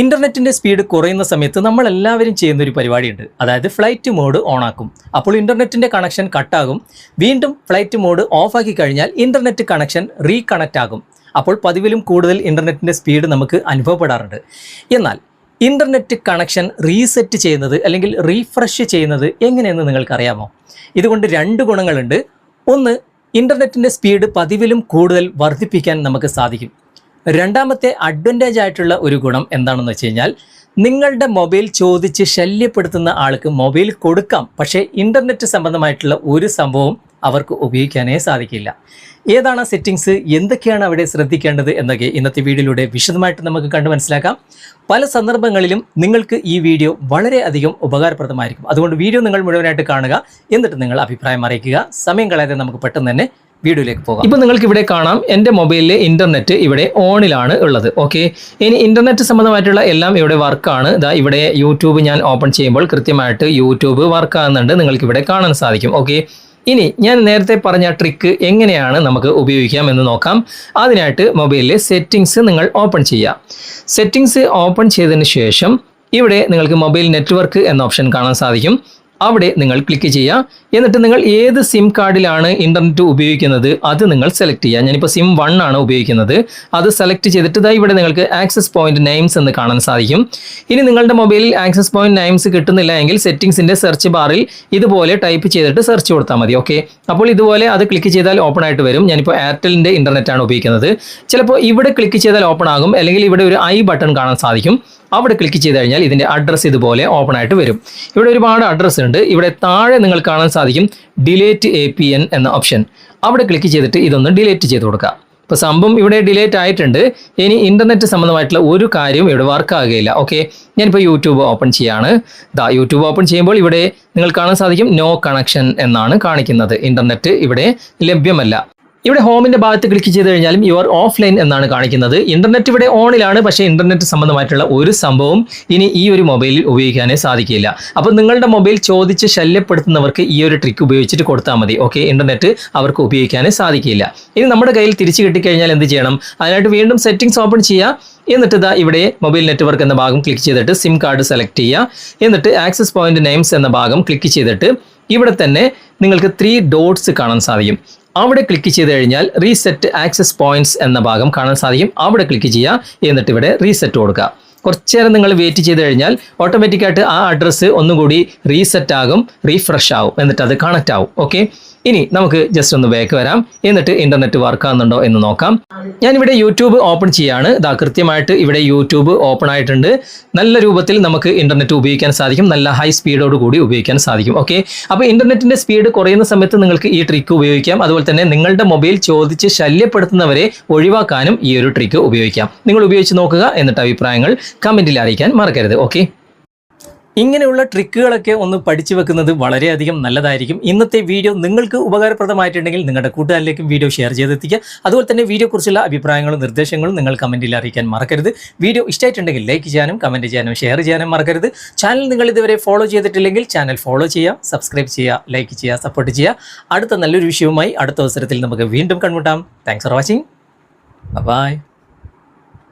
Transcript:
ഇന്റർനെറ്റിന്റെ സ്പീഡ് കുറയുന്ന സമയത്ത് നമ്മൾ എല്ലാവരും ചെയ്യുന്ന ഒരു പരിപാടിയുണ്ട്. അതായത് ഫ്ലൈറ്റ് മോഡ് ഓൺ ആക്കും. അപ്പോൾ ഇന്റർനെറ്റിന്റെ കണക്ഷൻ കട്ടാകും. വീണ്ടും ഫ്ലൈറ്റ് മോഡ് ഓഫ് ആക്കി കഴിഞ്ഞാൽ ഇന്റർനെറ്റ് കണക്ഷൻ റീകണക്റ്റ് ആകും. അപ്പോൾ പതിവിലും കൂടുതൽ ഇന്റർനെറ്റിന്റെ സ്പീഡ് നമുക്ക് അനുഭവപ്പെടാറുണ്ട്. എന്നാൽ ഇന്റർനെറ്റ് കണക്ഷൻ റീസെറ്റ് ചെയ്യുന്നത് അല്ലെങ്കിൽ റീഫ്രഷ് ചെയ്യുന്നത് എങ്ങനെയെന്ന് നിങ്ങൾക്കറിയാമോ? ഇതുകൊണ്ട് രണ്ട് ഗുണങ്ങളുണ്ട്. ഒന്ന്, ഇന്റർനെറ്റിന്റെ സ്പീഡ് പതിവിലും കൂടുതൽ വർദ്ധിപ്പിക്കാൻ നമുക്ക് സാധിക്കും. രണ്ടാമത്തെ അഡ്വാൻറ്റേജ് ആയിട്ടുള്ള ഒരു ഗുണം എന്താണെന്ന് വെച്ച് കഴിഞ്ഞാൽ, നിങ്ങളുടെ മൊബൈൽ ചോദിച്ച് ശല്യപ്പെടുത്തുന്ന ആൾക്ക് മൊബൈൽ കൊടുക്കാം, പക്ഷേ ഇൻ്റർനെറ്റ് സംബന്ധമായിട്ടുള്ള ഒരു സംഭവം അവർക്ക് ഉപയോഗിക്കാനേ സാധിക്കില്ല. ഏതാണ് സെറ്റിങ്സ്, എന്തൊക്കെയാണ് അവിടെ ശ്രദ്ധിക്കേണ്ടത് എന്നൊക്കെ ഇന്നത്തെ വീഡിയോയിലൂടെ വിശദമായിട്ട് നമുക്ക് കണ്ടു മനസ്സിലാക്കാം. പല സന്ദർഭങ്ങളിലും നിങ്ങൾക്ക് ഈ വീഡിയോ വളരെയധികം ഉപകാരപ്രദമായിരിക്കും. അതുകൊണ്ട് വീഡിയോ നിങ്ങൾ മുഴുവനായിട്ട് കാണുക, എന്നിട്ട് നിങ്ങൾ അഭിപ്രായം അറിയിക്കുക. സമയം കളയാതെ നമുക്ക് പെട്ടെന്ന് തന്നെ വീഡിയോയിലേക്ക് പോകാം. ഇപ്പോൾ നിങ്ങൾക്ക് ഇവിടെ കാണാം, എൻ്റെ മൊബൈലിലെ ഇൻ്റർനെറ്റ് ഇവിടെ ഓണിലാണ് ഉള്ളത്. ഓക്കെ, ഇനി ഇൻ്റർനെറ്റ് സംബന്ധമായിട്ടുള്ള എല്ലാം ഇവിടെ വർക്കാണ്. ഇതാ ഇവിടെ യൂട്യൂബ് ഞാൻ ഓപ്പൺ ചെയ്യുമ്പോൾ കൃത്യമായിട്ട് യൂട്യൂബ് വർക്കാകുന്നുണ്ട്, നിങ്ങൾക്ക് ഇവിടെ കാണാൻ സാധിക്കും. ഓക്കെ, ഇനി ഞാൻ നേരത്തെ പറഞ്ഞ ട്രിക്ക് എങ്ങനെയാണ് നമുക്ക് ഉപയോഗിക്കാം എന്ന് നോക്കാം. അതിനായിട്ട് മൊബൈലിലെ സെറ്റിങ്സ് നിങ്ങൾ ഓപ്പൺ ചെയ്യുക. സെറ്റിങ്സ് ഓപ്പൺ ചെയ്തതിന് ശേഷം ഇവിടെ നിങ്ങൾക്ക് മൊബൈൽ നെറ്റ്വർക്ക് എന്ന ഓപ്ഷൻ കാണാൻ സാധിക്കും. അവിടെ നിങ്ങൾ ക്ലിക്ക് ചെയ്യുക. എന്നിട്ട് നിങ്ങൾ ഏത് സിം കാർഡിലാണ് ഇൻ്റർനെറ്റ് ഉപയോഗിക്കുന്നത് അത് നിങ്ങൾ സെലക്ട് ചെയ്യുക. ഞാനിപ്പോൾ സിം 1 ആണ് ഉപയോഗിക്കുന്നത്. അത് സെലക്ട് ചെയ്തിട്ട് ഇതാ ഇവിടെ നിങ്ങൾക്ക് ആക്സസ് പോയിന്റ് നെയിംസ് എന്ന് കാണാൻ സാധിക്കും. ഇനി നിങ്ങളുടെ മൊബൈലിൽ ആക്സസ് പോയിന്റ് നെയിംസ് കിട്ടുന്നില്ല എങ്കിൽ സെറ്റിംഗ്സിൻ്റെ സെർച്ച് ബാറിൽ ഇതുപോലെ ടൈപ്പ് ചെയ്തിട്ട് സെർച്ച് കൊടുത്താൽ മതി. ഓക്കെ, അപ്പോൾ ഇതുപോലെ അത് ക്ലിക്ക് ചെയ്താൽ ഓപ്പൺ ആയിട്ട് വരും. ഞാനിപ്പോൾ എയർടെലിൻ്റെ ഇൻ്റർനെറ്റ് ആണ് ഉപയോഗിക്കുന്നത്. ചിലപ്പോൾ ഇവിടെ ക്ലിക്ക് ചെയ്താൽ ഓപ്പൺ ആകും, അല്ലെങ്കിൽ ഇവിടെ ഒരു ഐ ബട്ടൺ കാണാൻ സാധിക്കും. അവിടെ ക്ലിക്ക് ചെയ്ത് കഴിഞ്ഞാൽ ഇതിൻ്റെ അഡ്രസ്സ് ഇതുപോലെ ഓപ്പൺ ആയിട്ട് വരും. ഇവിടെ ഒരുപാട് അഡ്രസ്സ് ഉണ്ട്. ഇവിടെ താഴെ നിങ്ങൾ കാണാൻ സാധിക്കും ഡിലേറ്റ് APN എന്ന ഓപ്ഷൻ. അവിടെ ക്ലിക്ക് ചെയ്തിട്ട് ഇതൊന്ന് ഡിലേറ്റ് ചെയ്ത് കൊടുക്കുക. ഇപ്പോൾ സംഭവം ഇവിടെ ഡിലേറ്റ് ആയിട്ടുണ്ട്. ഇനി ഇൻ്റർനെറ്റ് സംബന്ധമായിട്ടുള്ള ഒരു കാര്യവും ഇവിടെ വർക്ക് ആകുകയില്ല. ഓക്കെ, ഞാനിപ്പോൾ യൂട്യൂബ് ഓപ്പൺ ചെയ്യാണ്. യൂട്യൂബ് ഓപ്പൺ ചെയ്യുമ്പോൾ ഇവിടെ നിങ്ങൾ കാണാൻ സാധിക്കും നോ കണക്ഷൻ എന്നാണ് കാണിക്കുന്നത്. ഇൻ്റർനെറ്റ് ഇവിടെ ലഭ്യമല്ല. ഇവിടെ ഹോമിൻ്റെ ഭാഗത്ത് ക്ലിക്ക് ചെയ്ത് കഴിഞ്ഞാലും യുവർ ഓഫ്ലൈൻ എന്നാണ് കാണിക്കുന്നത്. ഇൻ്റർനെറ്റ് ഇവിടെ ഓണിലാണ്, പക്ഷേ ഇൻ്റർനെറ്റ് സംബന്ധമായിട്ടുള്ള ഒരു സംഭവം ഇനി ഈ ഒരു മൊബൈലിൽ ഉപയോഗിക്കാനേ സാധിക്കില്ല. അപ്പോൾ നിങ്ങളുടെ മൊബൈൽ ചോദിച്ച് ശല്യപ്പെടുത്തുന്നവർക്ക് ഈ ഒരു ട്രിക്ക് ഉപയോഗിച്ചിട്ട് കൊടുത്താൽ മതി. ഓക്കെ, ഇൻ്റർനെറ്റ് അവർക്ക് ഉപയോഗിക്കാനേ സാധിക്കില്ല. ഇനി നമ്മുടെ കയ്യിൽ തിരിച്ചു കിട്ടിക്കഴിഞ്ഞാൽ എന്ത് ചെയ്യണം? അതിനായിട്ട് വീണ്ടും സെറ്റിംഗ്സ് ഓപ്പൺ ചെയ്യുക. എന്നിട്ട് ഇതാ ഇവിടെ മൊബൈൽ നെറ്റ്വർക്ക് എന്ന ഭാഗം ക്ലിക്ക് ചെയ്തിട്ട് സിം കാർഡ് സെലക്ട് ചെയ്യുക. എന്നിട്ട് ആക്സസ് പോയിന്റ് നെയിംസ് എന്ന ഭാഗം ക്ലിക്ക് ചെയ്തിട്ട് ഇവിടെ തന്നെ നിങ്ങൾക്ക് 3 ഡോട്ട്സ് കാണാൻ സാധിക്കും. അവിടെ ക്ലിക്ക് ചെയ്ത് കഴിഞ്ഞാൽ റീസെറ്റ് ആക്സസ് പോയിന്റ്സ് എന്ന ഭാഗം കാണാൻ സാധിക്കും. അവിടെ ക്ലിക്ക് ചെയ്യുക. എന്നിട്ട് ഇവിടെ റീസെറ്റ് കൊടുക്കുക. കുറച്ച് നേരം നിങ്ങൾ വെയിറ്റ് ചെയ്ത് കഴിഞ്ഞാൽ ഓട്ടോമാറ്റിക്കായിട്ട് ആ അഡ്രസ്സ് ഒന്നുകൂടി റീസെറ്റ് ആകും, റീഫ്രഷ് ആവും, എന്നിട്ട് അത് കണക്റ്റ് ആവും. ഓക്കെ, ഇനി നമുക്ക് ജസ്റ്റ് ഒന്ന് ബാക്ക് വരാം. എന്നിട്ട് ഇൻ്റർനെറ്റ് വർക്ക് ആകുന്നുണ്ടോ എന്ന് നോക്കാം. ഞാനിവിടെ യൂട്യൂബ് ഓപ്പൺ ചെയ്യാണ്. കൃത്യമായിട്ട് ഇവിടെ യൂട്യൂബ് ഓപ്പൺ ആയിട്ടുണ്ട്. നല്ല രൂപത്തിൽ നമുക്ക് ഇൻ്റർനെറ്റ് ഉപയോഗിക്കാൻ സാധിക്കും. നല്ല ഹൈ സ്പീഡോട് കൂടി ഉപയോഗിക്കാൻ സാധിക്കും. ഓക്കെ, അപ്പോൾ ഇൻ്റർനെറ്റിൻ്റെ സ്പീഡ് കുറയുന്ന സമയത്ത് നിങ്ങൾക്ക് ഈ ട്രിക്ക് ഉപയോഗിക്കാം. അതുപോലെ തന്നെ നിങ്ങളുടെ മൊബൈൽ ചോദിച്ച് ശല്യപ്പെടുത്തുന്നവരെ ഒഴിവാക്കാനും ഈ ഒരു ട്രിക്ക് ഉപയോഗിക്കാം. നിങ്ങൾ ഉപയോഗിച്ച് നോക്കുക, എന്നിട്ട് അഭിപ്രായങ്ങൾ കമൻറ്റിൽ അറിയിക്കാൻ മറക്കരുത്. ഓക്കെ, ഇങ്ങനെയുള്ള ട്രിക്കുകളൊക്കെ ഒന്ന് പഠിച്ചു വെക്കുന്നത് വളരെയധികം നല്ലതായിരിക്കും. ഇന്നത്തെ വീഡിയോ നിങ്ങൾക്ക് ഉപകാരപ്രദമായിട്ടുണ്ടെങ്കിൽ നിങ്ങളുടെ കൂട്ടുകാരിലേക്കും വീഡിയോ ഷെയർ ചെയ്തെത്തിക്കുക. അതുപോലെ തന്നെ വീഡിയോയെക്കുറിച്ചുള്ള അഭിപ്രായങ്ങളും നിർദ്ദേശങ്ങളും നിങ്ങൾ കമൻറ്റിൽ അറിയിക്കാൻ മറക്കരുത്. വീഡിയോ ഇഷ്ടമായിട്ടുണ്ടെങ്കിൽ ലൈക്ക് ചെയ്യാനും കമൻറ്റ് ചെയ്യാനും ഷെയർ ചെയ്യാനും മറക്കരുത്. ചാനൽ നിങ്ങൾ ഇതുവരെ ഫോളോ ചെയ്തിട്ടില്ലെങ്കിൽ ചാനൽ ഫോളോ ചെയ്യുക, സബ്സ്ക്രൈബ് ചെയ്യുക, ലൈക്ക് ചെയ്യുക, സപ്പോർട്ട് ചെയ്യുക. അടുത്ത നല്ലൊരു വിഷയവുമായി അടുത്ത അവസരത്തിൽ നമുക്ക് വീണ്ടും കണ്ടുമുട്ടാം. Thanks for watching. ബൈ.